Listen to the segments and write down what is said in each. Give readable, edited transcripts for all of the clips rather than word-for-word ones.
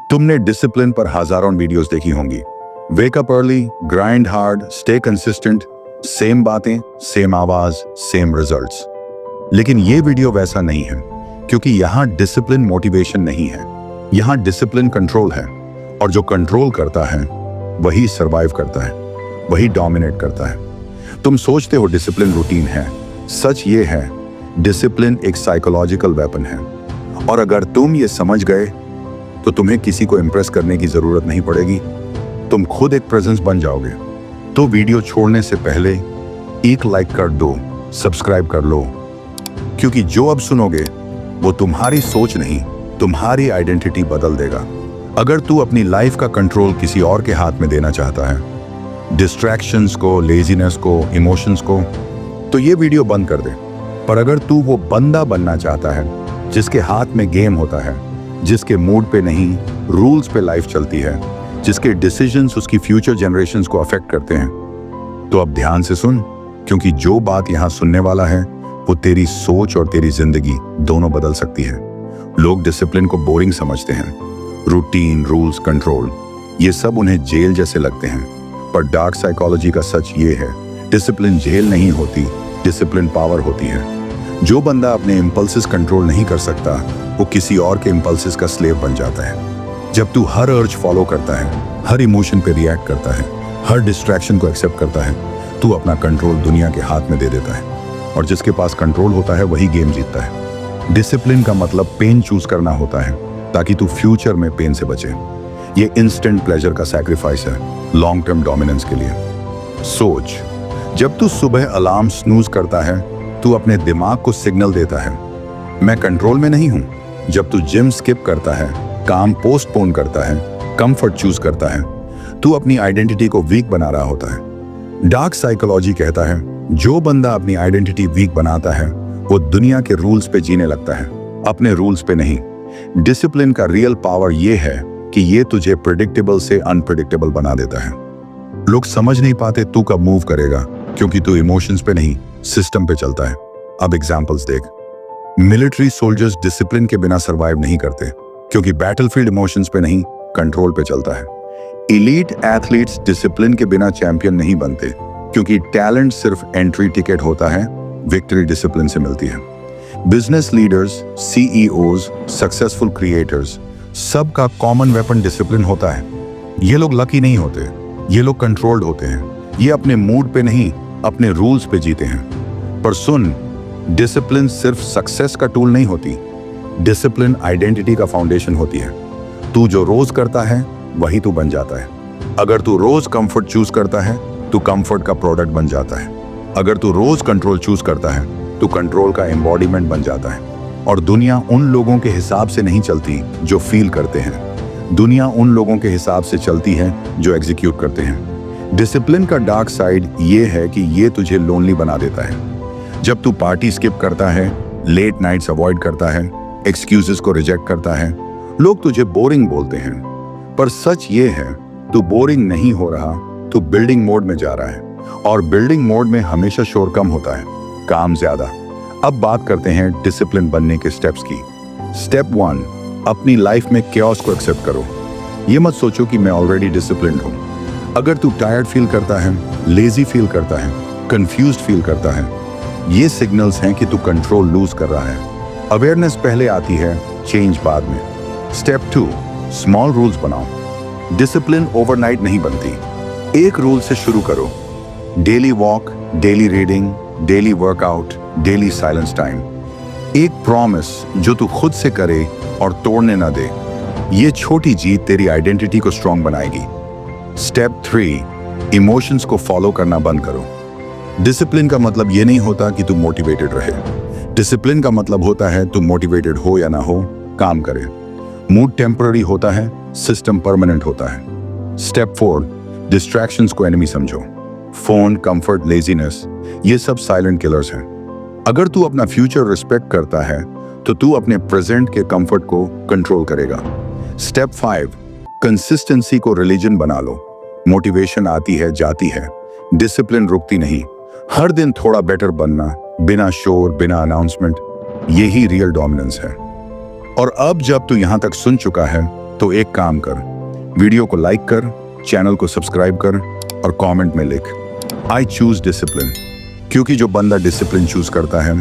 तुमने डिसिप्लिन पर हजारों वीडियोस देखी होंगी। Wake up early, grind hard, stay consistent, same बातें, सेम आवाज, सेम रिजल्ट्स। लेकिन ये वीडियो वैसा नहीं है, क्योंकि यहाँ डिसिप्लिन मोटिवेशन नहीं है, यहाँ डिसिप्लिन कंट्रोल है। और जो कंट्रोल करता है वही सरवाइव करता है, वही डोमिनेट करता है। तुम सोचते हो डिसिप्लिन रूटीन है, सच ये है डिसिप्लिन एक साइकोलॉजिकल वेपन है। और अगर तुम ये समझ गए तो तुम्हें किसी को इंप्रेस करने की जरूरत नहीं पड़ेगी, तुम खुद एक प्रेजेंस बन जाओगे। तो वीडियो छोड़ने से पहले एक लाइक कर दो, सब्सक्राइब कर लो, क्योंकि जो अब सुनोगे वो तुम्हारी सोच नहीं, तुम्हारी आइडेंटिटी बदल देगा। अगर तू अपनी लाइफ का कंट्रोल किसी और के हाथ में देना चाहता है, डिस्ट्रैक्शंस को, लेजीनेस को, इमोशंस को, तो ये वीडियो बंद कर दे। पर अगर तू वो बंदा बनना चाहता है जिसके हाथ में गेम होता है, जिसके मूड पे नहीं रूल्स पे लाइफ चलती है, जिसके डिसीजंस उसकी फ्यूचर जनरेशंस को अफेक्ट करते हैं, तो अब ध्यान से सुन, क्योंकि जो बात यहाँ सुनने वाला है वो तेरी सोच और तेरी जिंदगी दोनों बदल सकती है। लोग डिसिप्लिन को बोरिंग समझते हैं, रूटीन, रूल्स, कंट्रोल, ये सब उन्हें जेल जैसे लगते हैं। पर डार्क साइकोलॉजी का सच ये है, डिसिप्लिन जेल नहीं होती, डिसिप्लिन पावर होती है। जो बंदा अपने इंपल्सेस कंट्रोल नहीं कर सकता, वो किसी और के इंपल्सेस का स्लेव बन जाता है। जब तू हर अर्ज फॉलो करता है, हर इमोशन पे रिएक्ट करता है, हर डिस्ट्रैक्शन को एक्सेप्ट करता है, तू अपना कंट्रोल दुनिया के हाथ में दे देता है। और जिसके पास कंट्रोल होता है वही गेम जीतता है। डिसिप्लिन का मतलब पेन चूज करना होता है, ताकि तू फ्यूचर में पेन से बचे। ये इंस्टेंट प्लेजर का सैक्रिफाइस है लॉन्ग टर्म डोमिनेंस के लिए। सोच, जब तू सुबह अलार्म स्नूज करता है, तू अपने दिमाग को सिग्नल देता है मैं कंट्रोल में नहीं हूं। जब तू जिम स्किप करता है, काम पोस्टपोन करता है, कंफर्ट चूज करता है, तू अपनी आइडेंटिटी को वीक बना रहा होता है। डार्क साइकोलॉजी कहता है जो बंदा अपनी आइडेंटिटी वीक बनाता है वो दुनिया के रूल्स पे जीने लगता है, अपने रूल्स पे नहीं। डिसिप्लिन का रियल पावर ये है कि ये तुझे प्रेडिक्टेबल से अनप्रेडिक्टेबल बना देता है। लोग समझ नहीं पाते तू कब मूव करेगा, क्योंकि तू इमोशंस पे नहीं सिस्टम पे चलता है। अब एग्जांपल्स देख। मिलिट्री सोल्जर्स डिसिप्लिन के बिना सरवाइव नहीं करते, क्योंकि बैटलफील्ड इमोशंस पे नहीं कंट्रोल पे चलता है। एलीट एथलीट्स डिसिप्लिन के बिना चैंपियन नहीं बनते, क्योंकि टैलेंट सिर्फ एंट्री टिकट होता है, विक्ट्री डिसिप्लिन से मिलती है। Business leaders, CEOs, successful creators, सबका कॉमन वेपन डिसिप्लिन होता है। ये लोग लकी नहीं होते, ये लोग कंट्रोल्ड होते हैं। ये अपने मूड पे नहीं, अपने रूल्स पे जीते हैं। पर सुन, डिसिप्लिन सिर्फ सक्सेस का टूल नहीं होती, डिसिप्लिन आइडेंटिटी का फाउंडेशन होती है। तू जो रोज करता है वही तू बन जाता है। अगर तू रोज कंफर्ट चूज करता है तो कंफर्ट का प्रोडक्ट बन जाता है। अगर तू रोज कंट्रोल चूज करता है तो कंट्रोल का एम्बॉडीमेंट बन जाता है। और दुनिया उन लोगों के हिसाब से नहीं चलती जो फील करते हैं, दुनिया उन लोगों के हिसाब से चलती है जो एग्जीक्यूट करते हैं। डिसिप्लिन का डार्क साइड ये है कि ये तुझे लोनली बना देता है। जब तू पार्टी स्किप करता है, लेट नाइट्स अवॉइड करता है, एक्सक्यूजेस को रिजेक्ट करता है, लोग तुझे बोरिंग बोलते हैं। पर सच ये है, तू बोरिंग नहीं हो रहा, तू बिल्डिंग मोड में जा रहा है। और बिल्डिंग मोड में हमेशा शोर कम होता है, काम ज्यादा। अब बात करते हैं डिसिप्लिन बनने के स्टेप्स की। स्टेप 1, अपनी लाइफ में कैओस को एक्सेप्ट करो। ये मत सोचो कि मैं ऑलरेडी डिसिप्लिन्ड हूं। अगर तू टायर्ड फील करता है, लेजी फील करता है, कंफ्यूज्ड फील करता है, ये सिग्नल्स हैं कि तू कंट्रोल लूज कर रहा है। अवेयरनेस पहले आती है, चेंज बाद में। स्टेप 2, स्मॉल रूल्स बनाओ। डिसिप्लिन ओवरनाइट नहीं बनती। एक रूल से शुरू करो, daily walk, daily reading, daily workout, daily silence time. एक प्रॉमिस जो तू खुद से करे और तोड़ने ना दे। ये छोटी जीत तेरी आइडेंटिटी को स्ट्रांग बनाएगी। स्टेप 3, इमोशंस को फॉलो करना बंद करो। डिसिप्लिन का मतलब ये नहीं होता कि तू मोटिवेटेड रहे। डिसिप्लिन का मतलब होता है तू मोटिवेटेड हो या ना हो, काम करे। मूड टेम्पररी होता है, सिस्टम परमानेंट होता है। स्टेप 4, डिस्ट्रैक्शंस को एनिमी समझो। फोन, कंफर्ट, लेजीनेस, ये सब साइलेंट किलर्स हैं। अगर तू अपना फ्यूचर रिस्पेक्ट करता है तो तू अपने प्रेजेंट के कंफर्ट को कंट्रोल करेगा। स्टेप 5, कंसिस्टेंसी को रिलीजन बना लो। मोटिवेशन आती है, जाती है, डिसिप्लिन रुकती नहीं। हर दिन थोड़ा बेटर बनना, बिना शोर, बिना अनाउंसमेंट, यही रियल डोमिनेंस है। और अब जब तू यहां तक सुन चुका है तो एक काम कर, वीडियो को लाइक कर, चैनल को सब्सक्राइब कर और कमेंट में लिख आई चूज डिसिप्लिन। क्योंकि जो बंदा डिसिप्लिन चूज करता है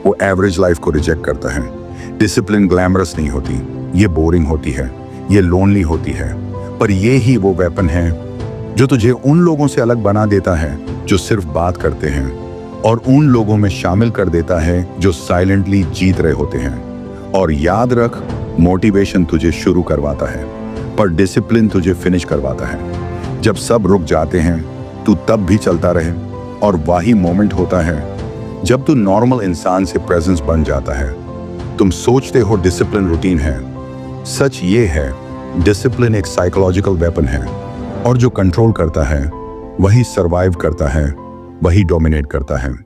वो एवरेज लाइफ को रिजेक्ट करता है। डिसिप्लिन ग्लैमरस नहीं होती, ये बोरिंग होती है, ये लोनली होती है, पर ये ही वो वेपन है जो तुझे उन लोगों से अलग बना देता है जो सिर्फ बात करते हैं, और उन लोगों में शामिल कर देता है जो साइलेंटली जीत रहे होते हैं। और याद रख, मोटिवेशन तुझे शुरू करवाता है पर डिसिप्लिन तुझे फिनिश करवाता है। जब सब रुक जाते हैं तू तब भी चलता रहे, और वही मोमेंट होता है जब तू नॉर्मल इंसान से प्रेजेंस बन जाता है। तुम सोचते हो डिसिप्लिन रूटीन है, सच ये है डिसिप्लिन एक साइकोलॉजिकल वेपन है, और जो कंट्रोल करता है वही सरवाइव करता है, वही डोमिनेट करता है।